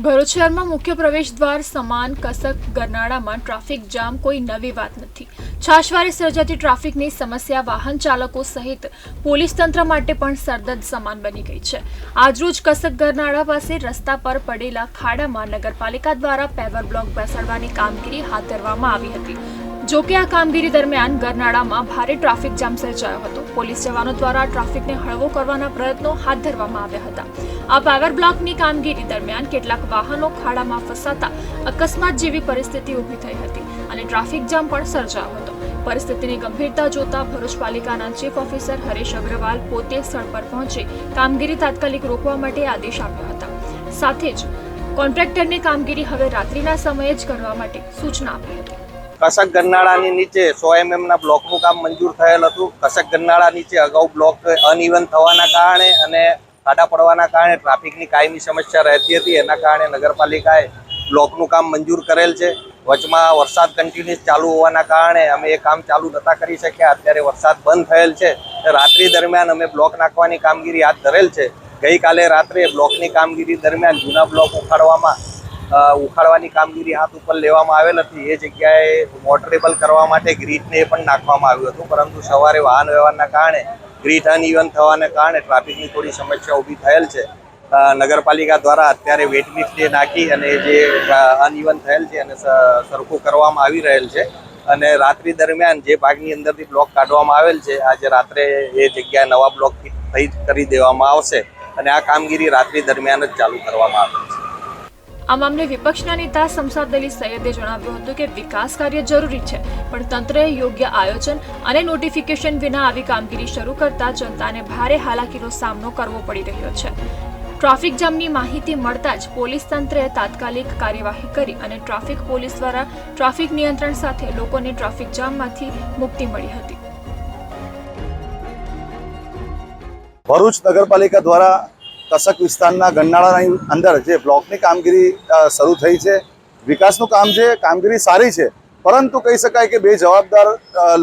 ભરૂચ શહેરમાં મુખ્ય પ્રવેશ દ્વાર સમાન કસક ગરનાળામાં ટ્રાફિક જામ કોઈ નવી વાત નથી। છાશવારે સર્જાતી ટ્રાફિકની સમસ્યા વાહન ચાલકો સહિત પોલીસ તંત્ર માટે પણ સરદદ સમાન બની ગઈ છે। આજરોજ કસક ગરનાળા પાસે રસ્તા પર પડેલા ખાડામાં નગરપાલિકા દ્વારા પેવર બ્લોક બેસાડવાની કામગીરી હાથ ધરવામાં આવી હતી। જો કે આ કામગીરી દરમિયાન ગરનાળામાં ભારે ટ્રાફિક જામ સર્જાયો હતો। પોલીસ જવાનો દ્વારા ટ્રાફિકને હળવો કરવાના પ્રયત્નો હાથ ધરવામાં આવ્યા હતા। આ પાવર બ્લોકની કામગીરી દરમિયાન કેટલાક વાહનો ખાડામાં ફસાતા અકસ્માત જેવી પરિસ્થિતિ ઊભી થઈ હતી અને ટ્રાફિક જામ પણ સર્જાયો હતો। પરિસ્થિતિની ગંભીરતા જોતા ભરૂચ પાલિકાના ચીફ ઓફિસર હરેશ અગ્રવાલ પોતે સ્થળ પર પહોંચી કામગીરી તાત્કાલિક રોકવા માટે આદેશ આપ્યા હતા। સાથે જ કોન્ટ્રાક્ટરને કામગીરી હવે રાત્રિના સમયે જ કરવા માટે સૂચના આપી હતી। કસક ગરનાળાની નીચે 100 mm ના બ્લોકનું કામ મંજૂર થયેલ હતું। કસક ગરનાળા નીચે અગાઉ બ્લોક અનઇવન થવાના કારણે અને ખાડા પડવાના કારણે ટ્રાફિકની કાયમી સમસ્યા રહેતી હતી। એના કારણે નગરપાલિકાએ બ્લોકનું કામ મંજૂર કરેલ છે। વચમાં વરસાદ કન્ટિન્યુઅસ ચાલુ હોવાના કારણે અમે એ કામ ચાલુ નતા કરી શક્યા। અત્યારે વરસાદ બંધ થયેલ છે। રાત્રિ દરમિયાન અમે બ્લોક નાખવાની કામગીરી હાથ ધરેલ છે। ગઈકાલે રાત્રે બ્લોકની કામગીરી દરમિયાન જૂના બ્લોક ઉખાડવાની કામગીરી હાથ ઉપર લેવામાં આવેલ હતી। એ જગ્યાએ મોટરેબલ કરવા માટે ગ્રીટને પણ નાખવામાં આવ્યું હતું, પરંતુ સવારે વાહન વ્યવહારના કારણે ગ્રીટ અનઇવન થવાને કારણે ટ્રાફિકની થોડી સમસ્યા ઊભી થયેલ છે। નગરપાલિકા દ્વારા અત્યારે વેટલિસ્ટ નાખી અને જે અનઇવન થયેલ છે એને સરખું કરવામાં આવી રહેલ છે અને રાત્રિ દરમિયાન જે ભાગની અંદરથી બ્લોક કાઢવામાં આવેલ છે આજે રાત્રે એ જગ્યાએ નવા બ્લોક કરી દેવામાં આવશે અને આ કામગીરી રાત્રિ દરમિયાન જ ચાલુ કરવામાં આવશે। આ મામલે વિપક્ષના નેતા શમશાદ અલી સૈયદે જણાવ્યું હતું કે વિકાસ કાર્ય જરૂરી છે, પણ તંત્રએ યોગ્ય આયોજન અને નોટિફિકેશન વિના આવી કામગીરી શરૂ કરતા જનતાને ભારે હાલાકીનો સામનો કરવો પડી રહ્યો છે। ટ્રાફિક જામની માહિતી મળતા જ પોલીસ તંત્રએ તાત્કાલિક કાર્યવાહી કરી અને ટ્રાફિક પોલીસ દ્વારા ટ્રાફિક નિયંત્રણ સાથે લોકોને ટ્રાફિક જામમાંથી મુક્તિ મળી હતી। ભરૂચ નગરપાલિકા દ્વારા કસક વિસ્તારના ગરનાળાની અંદર જે બ્લોકની કામગીરી શરૂ થઈ છે, વિકાસનું કામ છે, કામગીરી સારી છે, પરંતુ કહી શકાય કે બે જવાબદાર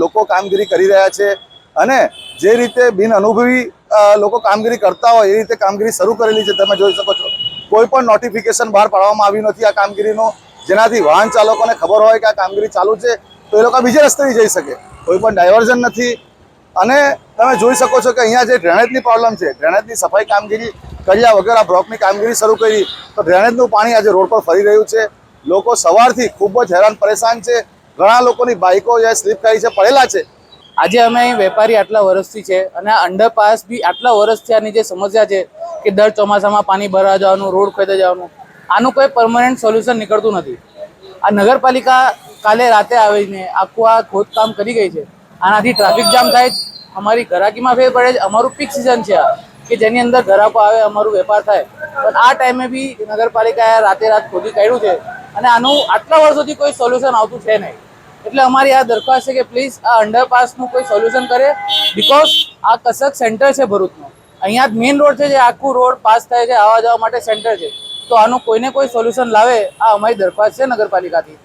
લોકો કામગીરી કરી રહ્યા છે અને જે રીતે બિન અનુભવી લોકો કામગીરી કરતા હોય એ રીતે કામગીરી શરૂ કરેલી છે। તમે જોઈ શકો છો કોઈ પણ નોટિફિકેશન બહાર પાડવામાં આવ્યું નથી આ કામગીરીનું, જેનાથી વાહન ચાલકોને ખબર હોય કે આ કામગીરી ચાલુ છે તો એ લોકો બીજે રસ્તે જઈ શકે। કોઈ પણ ડાયવર્ઝન નથી અને તમે જોઈ શકો છો કે અહીંયા જે ડ્રેનેજની પ્રોબ્લેમ છે, ડ્રેનેજની સફાઈ કામગીરી કર્યા વગર આ બ્લોકની કામગીરી શરૂ કરી તો ડ્રેનેજનું પાણી આજે રોડ પર ફરી રહ્યું છે। લોકો સવારથી ખૂબ જ હેરાન પરેશાન છે। ઘણા લોકોની બાઇકો જે સ્લીપ કરી છે, પડેલા છે। આજે અમે અહીં વેપારી આટલા વર્ષથી છે અને આ અંડરપાસ બી આટલા વર્ષથી આની જે સમસ્યા છે કે દર ચોમાસામાં પાણી ભરાવા જવાનું, રોડ ખોદાઈ જવાનું, આનું કોઈ પરમનન્ટ સોલ્યુશન નીકળતું નથી। આ નગરપાલિકા કાલે રાતે આવીને આખું આ ખોદકામ કરી ગઈ છે। આનાથી ટ્રાફિક જામ થાય છે, અમારી ઘરાકીમાં ફેર પડે છે। અમારું પીક સિઝન છે આ કે જેની અંદર ગ્રાહકો આવે, અમારું વેપાર થાય, પણ આ ટાઈમે બી નગરપાલિકાએ રાત ખોદી કાઢ્યું છે અને આનું આટલા વર્ષોથી કોઈ સોલ્યુશન આવતું છે નહીં। એટલે અમારી આ દરખાસ્ત છે કે પ્લીઝ આ અંડરપાસનું કોઈ સોલ્યુશન કરે, બીકોઝ આ કસક સેન્ટર છે ભરૂચનું, અહીંયા જ મેઇન રોડ છે જે આખું રોડ પાસ થાય છે, આવવા જવા માટે સેન્ટર છે, તો આનું કોઈને કોઈ સોલ્યુશન લાવે, આ અમારી દરખાસ્ત છે નગરપાલિકાથી।